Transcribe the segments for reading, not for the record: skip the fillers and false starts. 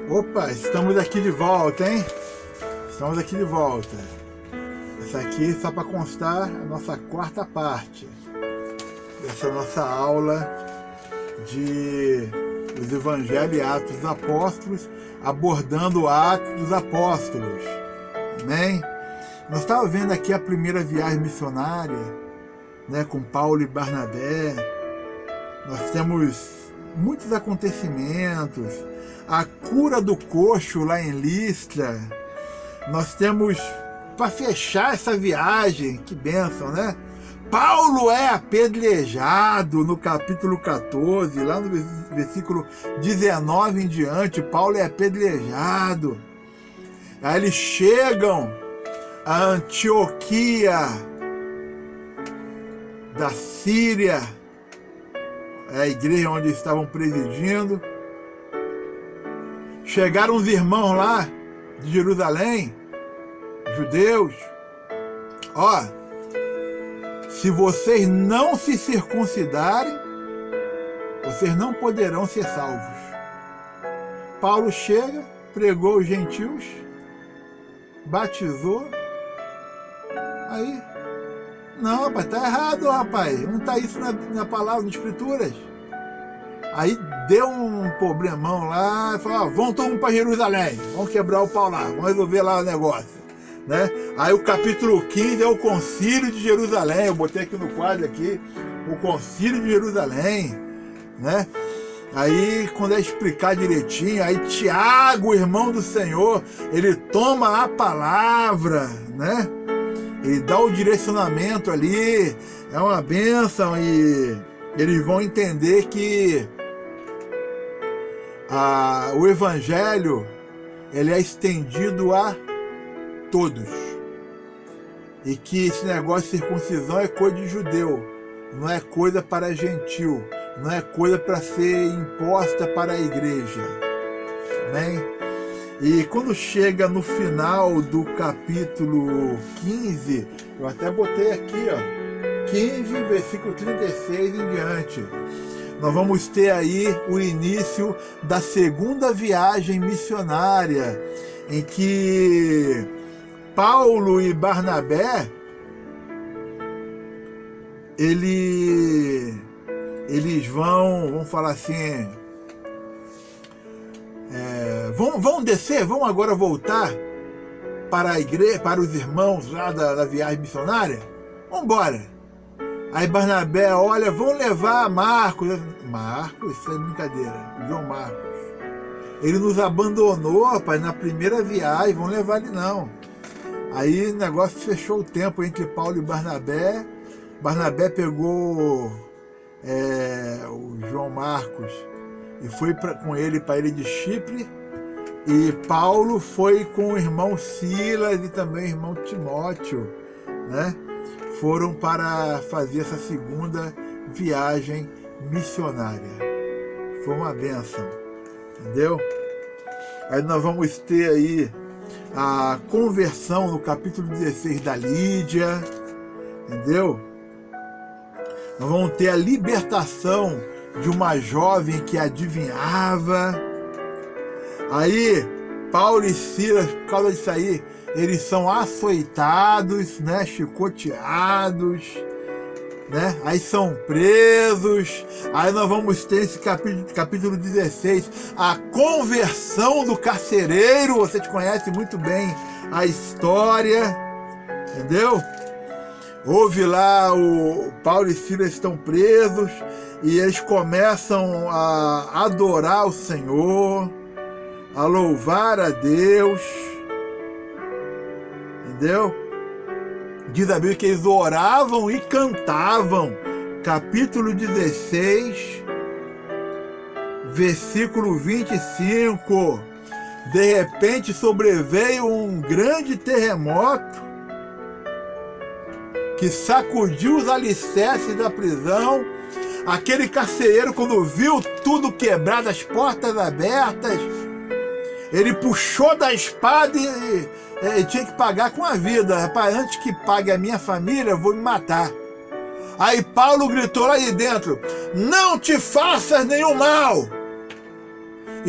Opa, estamos aqui de volta, hein? Estamos aqui de volta. Essa aqui, só para constar, a nossa quarta parte dessa nossa aula de os Evangelhos e Atos dos Apóstolos, abordando Atos dos Apóstolos. Amém? Nós estávamos vendo aqui a primeira viagem missionária, né, com Paulo e Barnabé. Nós temos muitos acontecimentos, a cura do coxo lá em Listra. Nós temos, para fechar essa viagem, que bênção, né? Paulo é apedrejado no capítulo 14, lá no versículo 19 em diante, Paulo é apedrejado. Aí eles chegam a Antioquia da Síria, é a igreja onde estavam presidindo. Chegaram os irmãos lá de Jerusalém, judeus. Ó, se vocês não se circuncidarem, vocês não poderão ser salvos. Paulo chega, pregou os gentios, batizou. Aí, não, rapaz, tá errado, rapaz. Não tá isso na palavra, nas escrituras. Aí deu um problemão lá, e falou, ó, vamos todo mundo para Jerusalém, vamos quebrar o pau lá, vamos resolver lá o negócio, né? Aí o capítulo 15 é o Concílio de Jerusalém, eu botei aqui no quadro aqui, o Concílio de Jerusalém, né? Aí quando é explicar direitinho, aí Tiago, irmão do Senhor, ele toma a palavra, né? Ele dá o direcionamento ali, é uma bênção, e eles vão entender que o Evangelho ele é estendido a todos, e que esse negócio de circuncisão é coisa de judeu, não é coisa para gentil, não é coisa para ser imposta para a igreja. Amém? E quando chega no final do capítulo 15, eu até botei aqui, ó, 15, versículo 36 em diante, nós vamos ter aí o início da segunda viagem missionária, em que Paulo e Barnabé, eles vão, vamos falar assim, vão descer, vão agora voltar para a igreja, para os irmãos lá da viagem missionária. Vamos embora. Aí Barnabé, olha, vão levar Marcos. Marcos, isso é brincadeira, João Marcos. Ele nos abandonou, rapaz, na primeira viagem, vão levar ele não. Aí o negócio fechou o tempo entre Paulo e Barnabé. Barnabé pegou o João Marcos e foi com ele para a ilha de Chipre. E Paulo foi com o irmão Silas e também o irmão Timóteo, né? Foram para fazer essa segunda viagem missionária. Foi uma bênção, entendeu? Aí nós vamos ter aí a conversão no capítulo 16 da Lídia, entendeu? Nós vamos ter a libertação de uma jovem que adivinhava. Aí Paulo e Silas, por causa disso aí, eles são açoitados, né, chicoteados, né? Aí são presos. Aí nós vamos ter esse capítulo 16, a conversão do carcereiro. Você te conhece muito bem a história, entendeu? Houve lá, o Paulo e Silas estão presos e eles começam a adorar o Senhor, a louvar a Deus, entendeu? Diz a Bíblia que eles oravam e cantavam. Capítulo 16, versículo 25. De repente sobreveio um grande terremoto que sacudiu os alicerces da prisão. Aquele carcereiro, quando viu tudo quebrado, as portas abertas, ele puxou da espada e tinha que pagar com a vida. Rapaz, antes que pague a minha família, eu vou me matar. Aí Paulo gritou lá de dentro: não te faças nenhum mal.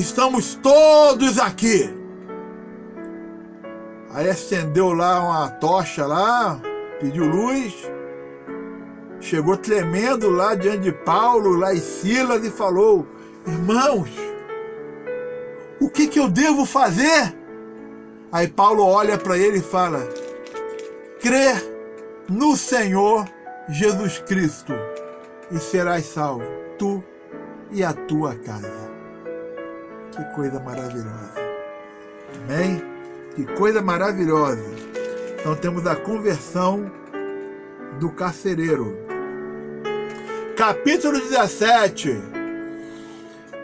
estamos todos aqui. Aí acendeu lá uma tocha lá, pediu luz, chegou tremendo lá diante de Paulo, lá e Silas, e falou: irmãos, o que eu devo fazer? Aí Paulo olha para ele e fala: crê no Senhor Jesus Cristo e serás salvo, tu e a tua casa. Que coisa maravilhosa. Amém? Que coisa maravilhosa. Então temos a conversão do carcereiro. Capítulo 17.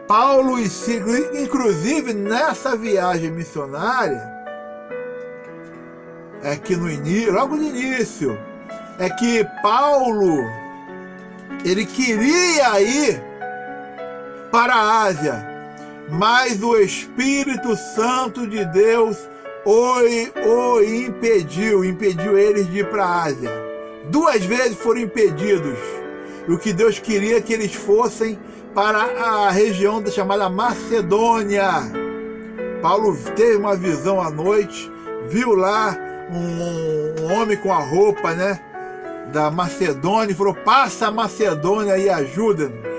Paulo e Silas, inclusive nessa viagem missionária, é que no início, logo no início, é que Paulo, ele queria ir para a Ásia, mas o Espírito Santo de Deus o impediu eles de ir para a Ásia. 2 vezes foram impedidos. E o que Deus queria que eles fossem para a região chamada Macedônia. Paulo teve uma visão à noite, viu lá um homem com a roupa, né, da Macedônia, e falou: passa a Macedônia e ajuda-nos.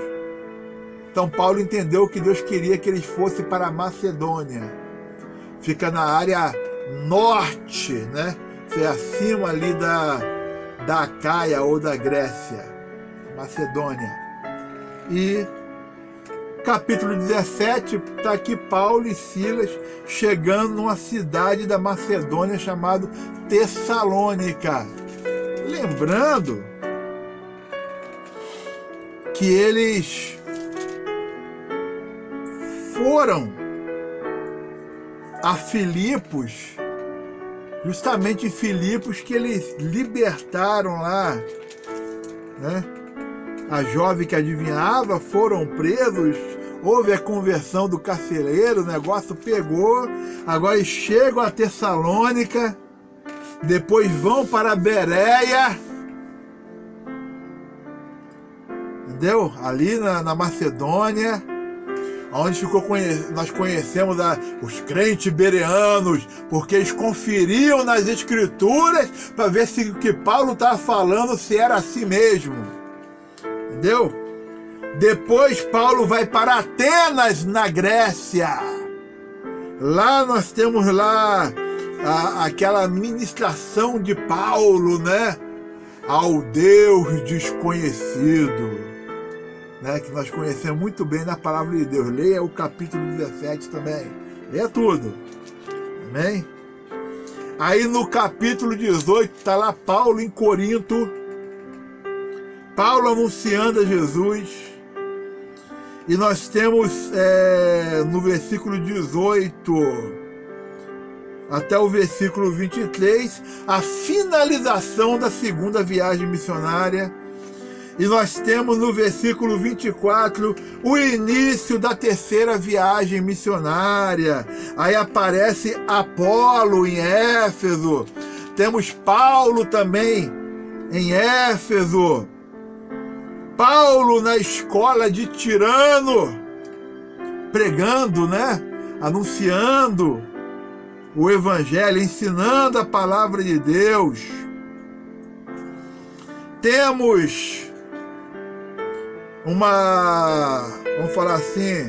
Então Paulo entendeu que Deus queria que eles fossem para a Macedônia. Fica na área norte, né? É acima ali da Acaia ou da Grécia. Macedônia. E capítulo 17, está aqui Paulo e Silas chegando numa cidade da Macedônia chamada Tessalônica. Lembrando que eles foram a Filipos, justamente em Filipos que eles libertaram lá, né, a jovem que adivinhava, foram presos, houve a conversão do carcereiro, o negócio pegou, agora eles chegam a Tessalônica, depois vão para Bereia, entendeu? Ali na Macedônia, onde nós conhecemos os crentes bereanos, porque eles conferiam nas escrituras para ver se o que Paulo estava falando se era assim mesmo. Entendeu? Depois Paulo vai para Atenas, na Grécia. Lá nós temos lá aquela ministração de Paulo, né, ao Deus desconhecido, né, que nós conhecemos muito bem na palavra de Deus. Leia o capítulo 17 também. Leia tudo. Amém? Aí no capítulo 18 está lá Paulo em Corinto. Paulo anunciando a Jesus. E nós temos no versículo 18 até o versículo 23 a finalização da segunda viagem missionária. E nós temos no versículo 24 o início da terceira viagem missionária. Aí aparece Apolo em Éfeso. Temos Paulo também em Éfeso. Paulo na escola de Tirano, pregando, né? Anunciando o Evangelho, ensinando a palavra de Deus. Temos vamos falar assim,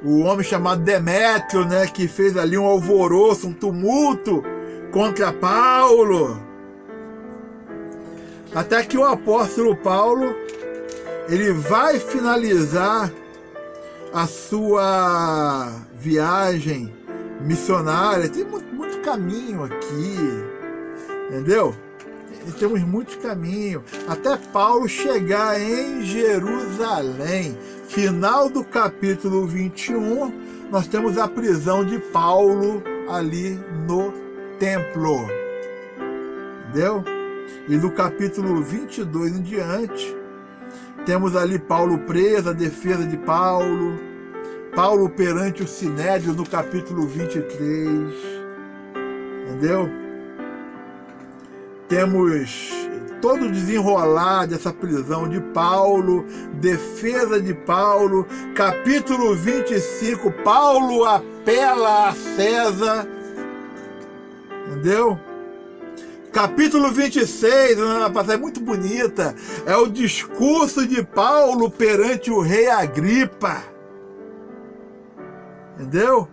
o homem chamado Demétrio, né, que fez ali um alvoroço, um tumulto contra Paulo. Até que o apóstolo Paulo, ele vai finalizar a sua viagem missionária. Tem muito caminho aqui, entendeu? Temos muito caminho, até Paulo chegar em Jerusalém. Final do capítulo 21, nós temos a prisão de Paulo ali no templo, entendeu? E do capítulo 22 em diante, temos ali Paulo preso, a defesa de Paulo, Paulo perante o Sinédrio no capítulo 23, entendeu? todo o desenrolar dessa prisão de Paulo, defesa de Paulo, capítulo 25, Paulo apela a César, entendeu? Capítulo 26, uma passagem muito bonita, é o discurso de Paulo perante o rei Agripa, entendeu?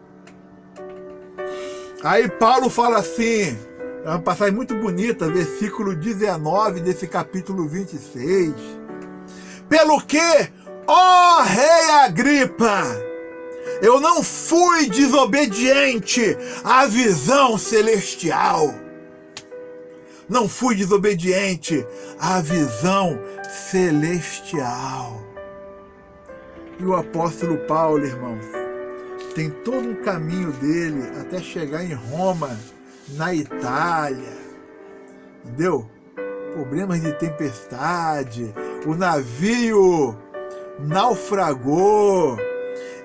Aí Paulo fala assim, é uma passagem muito bonita, versículo 19 desse capítulo 26. Pelo que, ó rei Agripa, eu não fui desobediente à visão celestial. Não fui desobediente à visão celestial. E o apóstolo Paulo, irmãos, tem todo um caminho dele até chegar em Roma, na Itália, entendeu? Problemas de tempestade, o navio naufragou,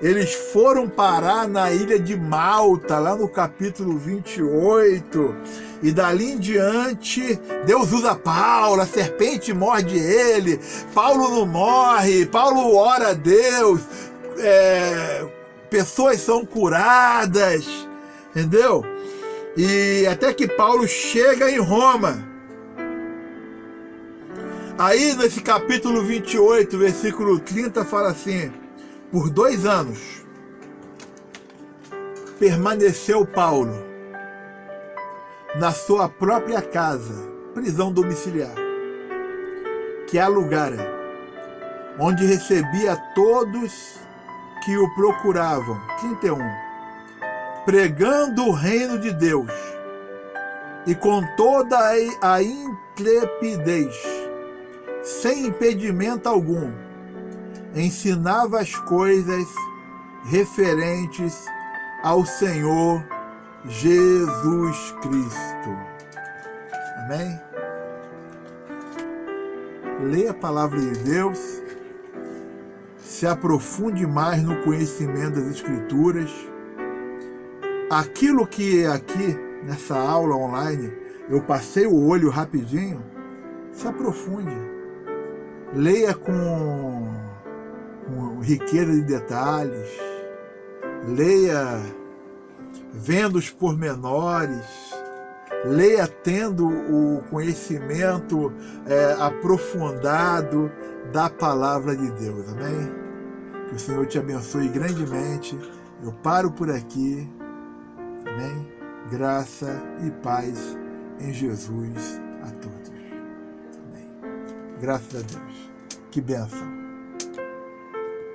eles foram parar na ilha de Malta, lá no capítulo 28, e dali em diante, Deus usa Paulo, a serpente morde ele, Paulo não morre, Paulo ora a Deus, pessoas são curadas, entendeu? E até que Paulo chega em Roma. Aí nesse capítulo 28, versículo 30, fala assim: por 2 anos permaneceu Paulo na sua própria casa, prisão domiciliar, que alugara, onde recebia todos que o procuravam. 31. Pregando o reino de Deus, e com toda a intrepidez, sem impedimento algum, ensinava as coisas referentes ao Senhor Jesus Cristo. Amém? Leia a palavra de Deus, se aprofunde mais no conhecimento das Escrituras. Aquilo que aqui, nessa aula online, eu passei o olho rapidinho, se aprofunde. Leia com riqueza de detalhes. Leia vendo os pormenores. Leia tendo o conhecimento aprofundado da palavra de Deus. Amém? Que o Senhor te abençoe grandemente. Eu paro por aqui. Amém? Graça e paz em Jesus a todos. Amém. Graças a Deus. Que bênção.